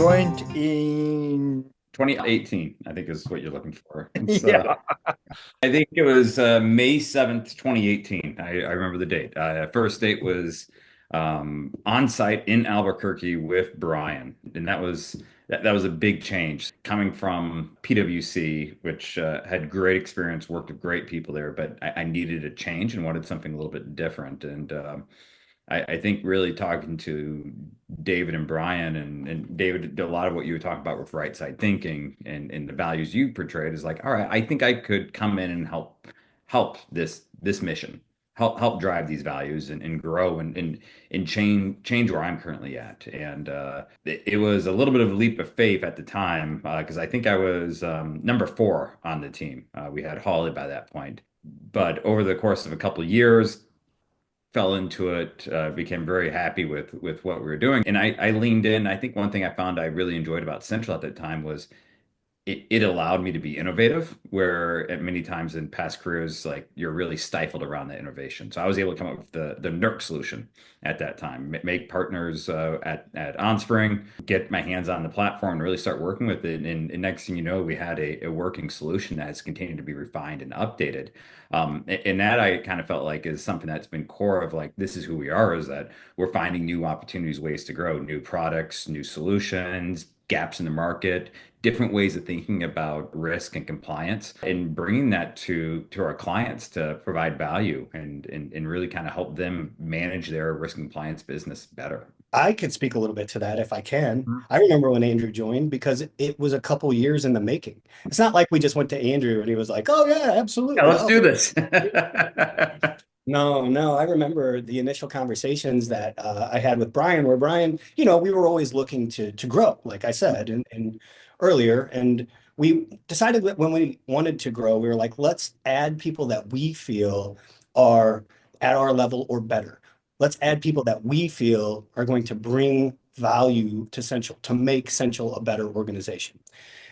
joined in 2018, I think is what you're looking for. So yeah. I think it was May 7th, 2018. I remember the date. First date was on site in Albuquerque with Brian, and that was a big change coming from PwC, which had great experience, worked with great people there, but I needed a change and wanted something a little bit different. And I think really talking to David and Brian and David, a lot of what you were talking about with right side thinking and the values you portrayed is like, all right, I think I could come in and help this mission, help drive these values and grow and change where I'm currently at. And it was a little bit of a leap of faith at the time because I think I was number 4 on the team. We had Holly by that point. But over the course of a couple of years, fell into it, became very happy with what we were doing. And I leaned in. I think one thing I found I really enjoyed about Central at that time was it allowed me to be innovative, where at many times in past careers, like you're really stifled around that innovation. So I was able to come up with the NERC solution at that time, make partners at Onspring, get my hands on the platform, and really start working with it. And next thing you know, we had a working solution that has continued to be refined and updated. And that I kind of felt like is something that's been core of like this is who we are, is that we're finding new opportunities, ways to grow, new products, new solutions, gaps in the market, different ways of thinking about risk and compliance, and bringing that to our clients to provide value and really kind of help them manage their risk and compliance business better. I could speak a little bit to that if I can. I remember when Andrew joined because it was a couple years in the making. It's not like we just went to Andrew and he was like, "Oh yeah, Yeah, absolutely." let's do this. No, no. I remember the initial conversations that I had with Brian, where Brian, we were always looking to grow, like I said, and earlier, and we decided that when we wanted to grow, we were like, let's add people that we feel are at our level or better. Let's add people that we feel are going to bring value to Central, to make Central a better organization.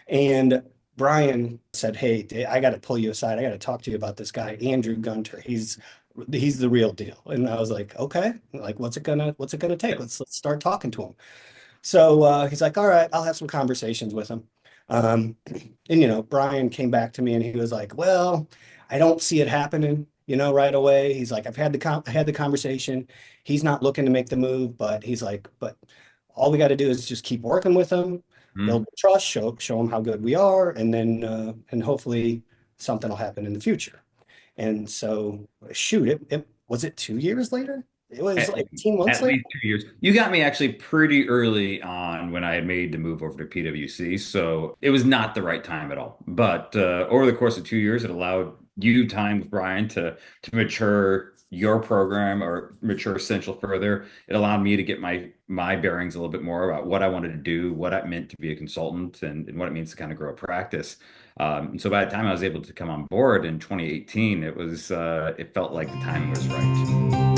And Brian said, "Hey, I got to pull you aside. I got to talk to you about this guy, Andrew Gunter. He's the real deal." And I was like, "Okay, like what's it gonna take? Let's start talking to him." So he's like, "All right, I'll have some conversations with him." And Brian came back to me and he was like, "Well, I don't see it happening, right away." He's like, I had the conversation. He's not looking to make the move, but he's like, but all we got to do is just keep working with him, Mhm. build trust, show him how good we are, and then and hopefully something will happen in the future. And so, shoot, it was it 2 years later? It was At, like 18 months at later. least 2 years. You got me actually pretty early on when I had made the move over to PwC. So it was not the right time at all. But over the course of 2 years, it allowed you time with Brian to mature your program or mature Essential further. It allowed me to get my bearings a little bit more about what I wanted to do, what it meant to be a consultant, and what it means to kind of grow a practice. And so by the time I was able to come on board in 2018, it felt like the timing was right.